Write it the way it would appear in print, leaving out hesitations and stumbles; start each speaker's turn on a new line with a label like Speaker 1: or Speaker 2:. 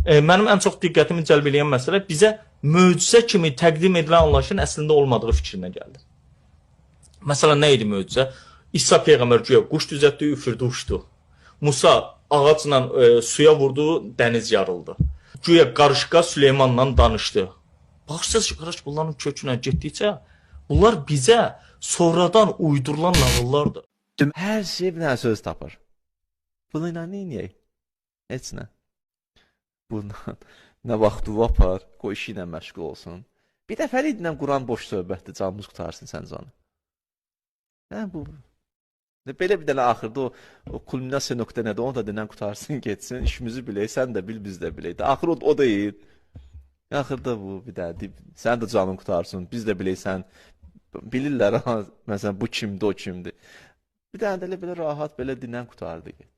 Speaker 1: Mənim ən çox diqqətimi cəlb edən məsələ bizə möcüzə kimi təqdim edilən anlayışın əslində olmadığı fikrinə gəldi. Məsələn, nə idi möcüzə? İsa peyğəmbər güya quş düzəltdi, üfürdü, uçdu. Musa ağacla suya vurdu, dəniz yarıldı. Güya qarışqa Süleymanla danışdı. Baxırsınız ki, qardaş, bunların kökünə getdikcə bunlar bizə sonradan uydurulan nağıllardır.
Speaker 2: Hər şey bir dənə söz tapır. Bununla nə edək? Heç nə. Bundan nə vaxt apar, qoy işi ilə məşğul olsun. Bir dəfəliklə Quran boş söhbətdir, canımız qutarsın səncə onu. Hə, bu. Belə bir dənə axırda o kulminasiya nöqtə nədir, onu da dinən qutarsın, getsin, işimizi bilək, sən də bil, biz də bilək. Axır o deyil. Axırda bu bir dənə, sən də canın qutarsın, biz də bilək, sən bilirlər, məsələn, bu kimdir, o kimdir. Bir dənə də belə rahat, belə dinən qutardı, get.